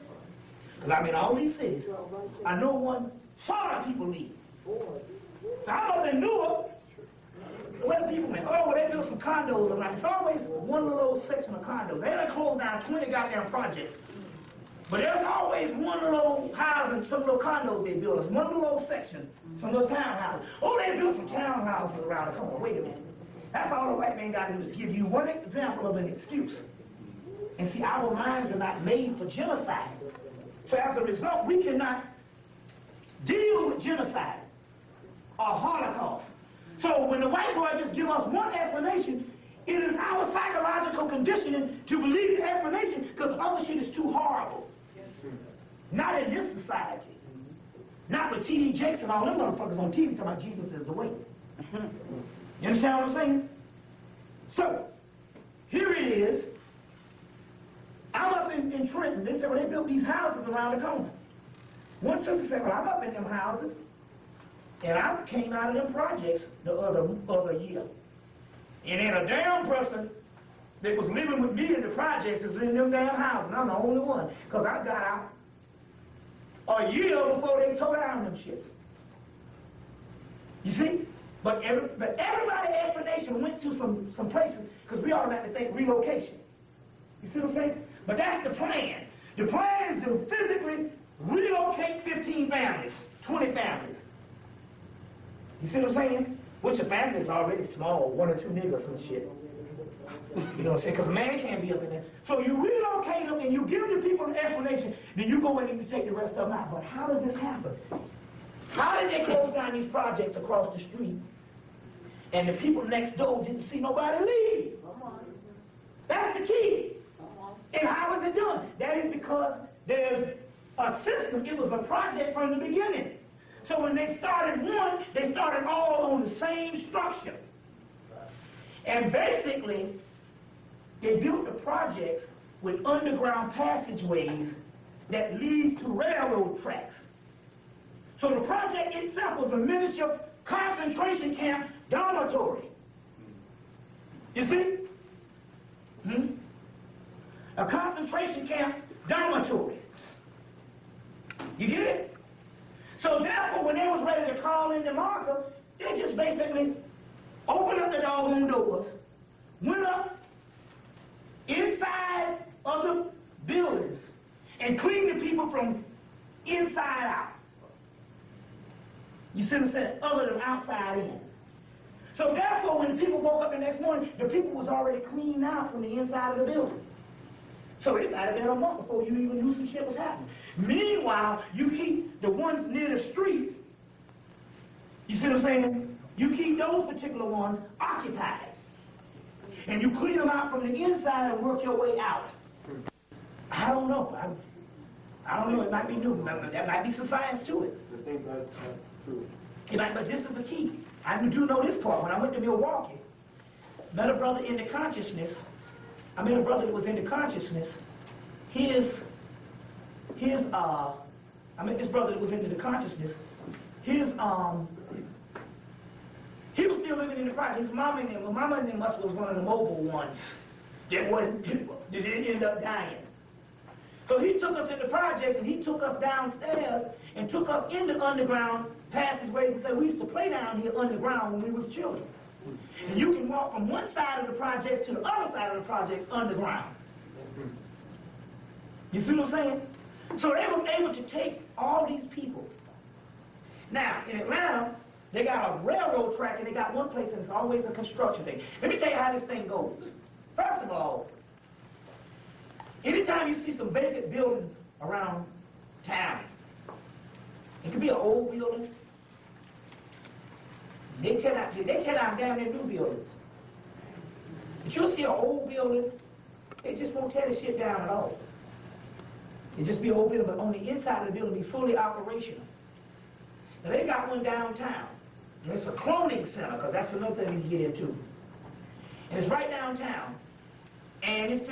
Speaker 1: Because I'm in all these cities. I know one sort of people leave. So I'm up in Newark. Where the people went? Oh, well, they built some condos around. It's always one little section of condos. They done closed down 20 goddamn projects. But there's always one little house and some little condos they built. There's one little section, some little townhouses. Oh, they built some townhouses around the corner. Wait a minute. That's all the white man got to do is give you one example of an excuse. And see, our minds are not made for genocide. So as a result, we cannot deal with genocide or Holocaust. So when the white boy just give us one explanation, it is our psychological conditioning to believe the explanation because other shit is too horrible. Not in this society. Not with T.D. Jakes and all them motherfuckers on TV talking about Jesus is the way. You understand what I'm saying? So, here it is. I'm up in Trenton. They said, well, they built these houses around the corner. One sister said, well, I'm up in them houses, and I came out of them projects the other year. And then a damn person that was living with me in the projects is in them damn houses. And I'm the only one, because I got out a year before they tore down them shits. You see? But everybody asked for nation went to some places because we automatically think relocation. You see what I'm saying? But that's the plan. The plan is to physically relocate 15 families, 20 families. You see what I'm saying? Which a family is already small, 1 or 2 niggas and shit. You know what I'm saying? Because a man can't be up in there. So you relocate them and you give the people an explanation, then you go in and you take the rest of them out. But how does this happen? How did they close down these projects across the street and the people next door didn't see nobody leave? That's the key. And how is it done? That is because there's a system. It was a project from the beginning. So when they started one, they started all on the same structure. And basically, they built the projects with underground passageways that leads to railroad tracks. So the project itself was a miniature concentration camp dormitory. You see? A concentration camp dormitory. You get it? So therefore, when they was ready to call in the marker, they just basically opened up the doggone doors, went up inside of the buildings, and cleaned the people from inside out. You see what I'm saying? Other than outside in. So therefore, when the people woke up the next morning, the people was already cleaned out from the inside of the building. So it might have been a month before you even knew some shit was happening. Meanwhile, you keep the ones near the street, you see what I'm saying? You keep those particular ones occupied. And you clean them out from the inside and work your way out. I don't know. I don't know. It might be new. There might be some science to it.
Speaker 2: I think that's true.
Speaker 1: But this is the key. I do know this part. When I went to Milwaukee, met a brother into consciousness. I met a brother that was into consciousness. I met this brother that was into the consciousness. He was still living in the project. His mama and them was one of the mobile ones that didn't end up dying. So he took us in the project and he took us downstairs and took us in the underground passageways and said we used to play down here underground when we was children. And you can walk from one side of the project to the other side of the project underground. You see what I'm saying? So they were able to take all these people. Now, in Atlanta, they got a railroad track and they got one place and it's always a construction thing. Let me tell you how this thing goes. First of all, anytime you see some vacant buildings around town, it could be an old building. They tear down damn near new buildings. But you'll see an old building, they just won't tear the shit down at all. It just be an old building, but on the inside of the building be fully operational. Now they got one downtown. And it's a cloning center, because that's another thing we get into. And it's right downtown. And it's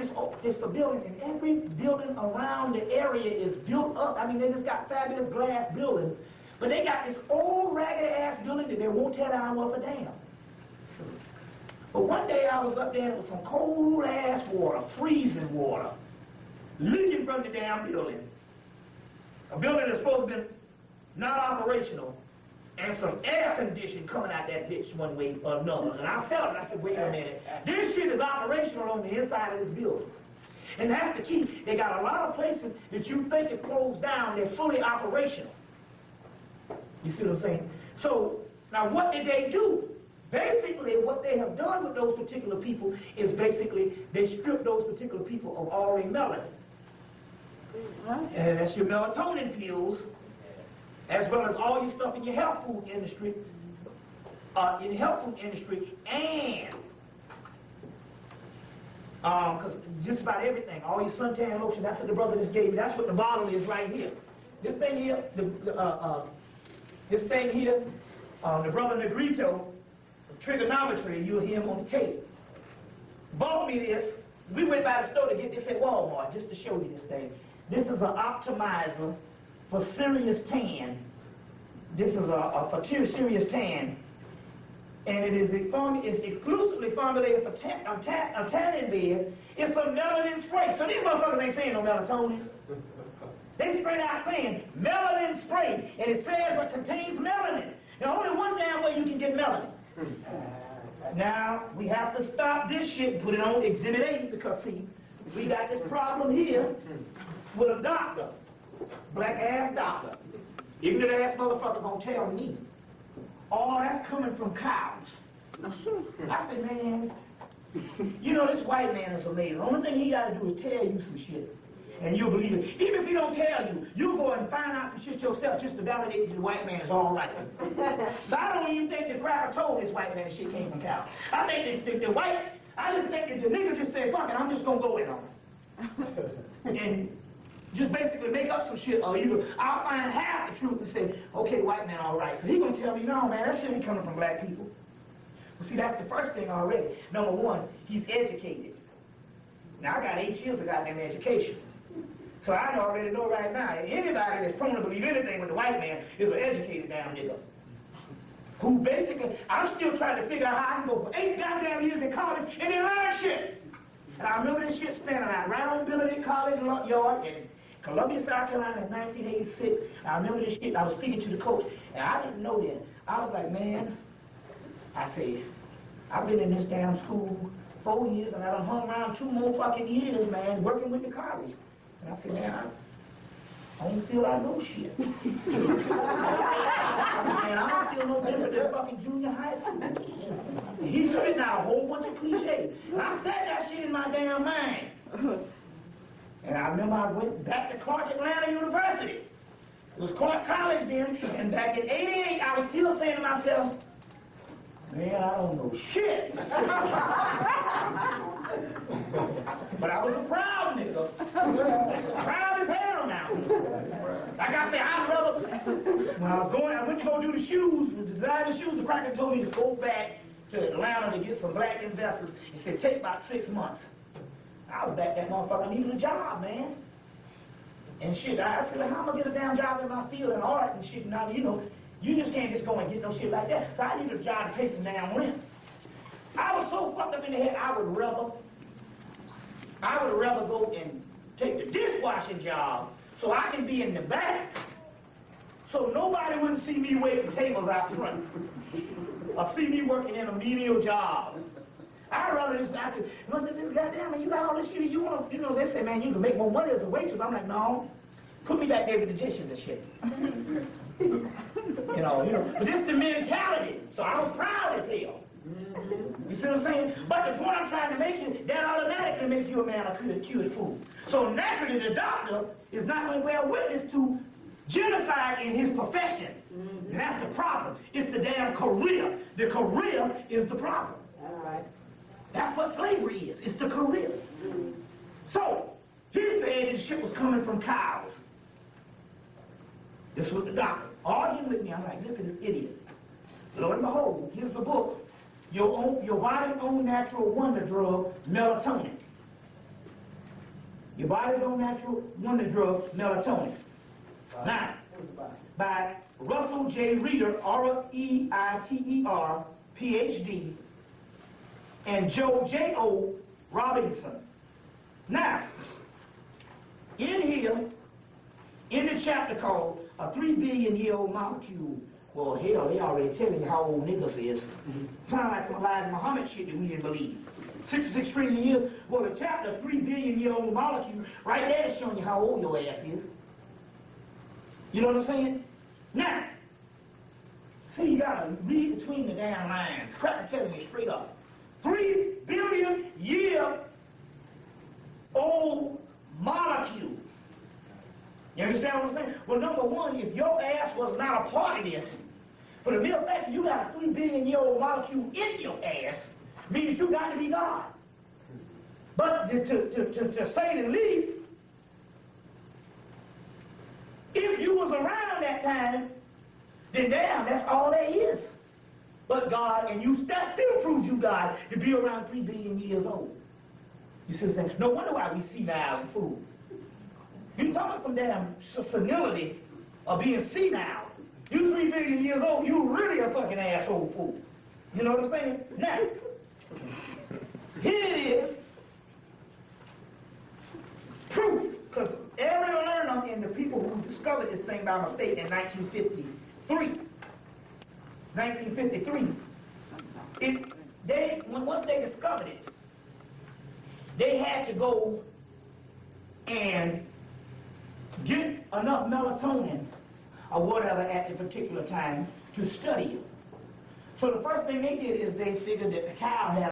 Speaker 1: a building, and every building around the area is built up. I mean, they just got fabulous glass buildings. But they got this old raggedy-ass building that they won't tear down worth a damn. But one day I was up there with some cold-ass water, freezing water, leaking from the damn building. A building that's supposed to be not operational, and some air conditioning coming out that bitch one way or another. And I felt it. I said, wait a minute. This shit is operational on the inside of this building. And that's the key. They got a lot of places that you think is closed down. They're fully operational. You see what I'm saying? So, now what did they do? Basically, what they have done with those particular people is basically they strip those particular people of all their melanin. And that's your melatonin pills, as well as all your stuff in your health food industry, and because just about everything, all your suntan lotion, that's what the brother just gave you. That's what the bottle is right here. This thing here, the brother Negrito, trigonometry, you'll hear him on the tape. Bought me this. We went by the store to get this at Walmart just to show you this thing. This is an optimizer for Sirius tan. This is for Sirius tan. And it is exclusively formulated for tanning bed. It's a melanin spray. So these motherfuckers ain't saying no melatonin. They straight out saying melanin spray. And it says what contains melanin. There's only one damn way you can get melanin. Now, we have to stop this shit and put it on Exhibit 8 because, see, we got this problem here with a doctor, black-ass doctor. Ignorant-ass motherfucker gonna tell me, oh, that's coming from cows. I said, man, you know, this white man is amazing. The only thing he got to do is tell you some shit, and you'll believe it. Even if he don't tell you, you'll go and find out some shit yourself just to validate that the white man is all right. So I don't even think the crowd told this white man shit came from cows. I think the white, I just think that the nigga just said, fuck it, I'm just going to go in on it. And just basically make up some shit, or either I'll find half the truth and say, okay, the white man all right. So he going to tell me, no, man, that shit ain't coming from black people. Well, see, that's the first thing already. Number one, he's educated. Now, I got 8 years of goddamn education. So I already know right now, anybody that's prone to believe anything with the white man is an educated damn nigga. Who basically, I'm still trying to figure out how I can go for 8 goddamn years in college and then learn shit. And I remember this shit standing out right on Benedict College yard in Columbia, South Carolina in 1986. I remember this shit, I was speaking to the coach, and I didn't know then. I was like, man, I said, I've been in this damn school 4 years, and I done hung around 2 more fucking years, man, working with the college. And I said, man, I don't feel I know shit. Man, I don't feel no different than fucking junior high school. He's spitting out a whole bunch of cliches. And I said that shit in my damn mind. And I remember I went back to Clark Atlanta University. It was Clark College then, and back in '88, I was still saying to myself, man, I don't know shit. But I was a proud nigga. Proud as hell now. Like I said, I love it. When I went to go do the shoes, the design the shoes, the cracker told me to go back to Atlanta to get some black investors. He said, take about 6 months. I was back that motherfucker, I needed a job, man. And shit, I said, how am I gonna get a damn job in my field in art and shit? Now, you know, you just can't just go and get no shit like that. So I needed a job to pay some damn rent. I was so fucked up in the head, I would rather go and take the dishwashing job so I can be in the back so nobody wouldn't see me waiting tables out front or see me working in a menial job. I'd rather just, look at this goddamn, man, you got all this shit, you want to, you know, they say, man, you can make more money as a waitress. I'm like, no, put me back there with the dishes and shit. you know, but it's the mentality. So I was proud as hell. You see what I'm saying? But the point I'm trying to make is that automatically makes you a man of cured food. So naturally, the doctor is not going to bear witness to genocide in his profession. And that's the problem. It's the damn career. The career is the problem.
Speaker 4: All right.
Speaker 1: That's what slavery is. It's the career. So, he said this shit was coming from cows. This was the doctor. Arguing with me. I'm like, look at this idiot. Lo and behold, here's the book. Your body's own natural wonder drug, melatonin. Your body's own natural wonder drug, melatonin. Now, by Russell J. Reiter, R-E-I-T-E-R, Ph.D., and Joe J.O. Robinson. Now, in here, in the chapter called A 3 billion-year-old molecule, well, hell, they already telling you how old niggas is. Sound like some Elijah Muhammad shit that we didn't believe. 66 trillion years. Well, the chapter 3 billion-year-old molecule, right there is showing you how old your ass is. You know what I'm saying? Now, see, you gotta read between the damn lines. Cracker telling you straight up. 3 billion-year-old molecule. You understand what I'm saying? Well, number one, if your ass was not a part of this, for the mere fact that you got a 3 billion-year-old molecule in your ass, means you got to be God. But to say the least, if you was around that time, then damn, that's all there is. But God, and that still proves you God to be around 3 billion years old. You see what I'm saying? No wonder why we senile and fool. You talking about some damn senility of being senile. You 3 billion years old, you really a fucking asshole fool. You know what I'm saying? Now, here it is. Proof. Because Ariel Lerner and the people who discovered this thing by mistake in 1953, 1953. Once they discovered it, they had to go and get enough melatonin or whatever at a particular time to study it. So the first thing they did is they figured that the cow had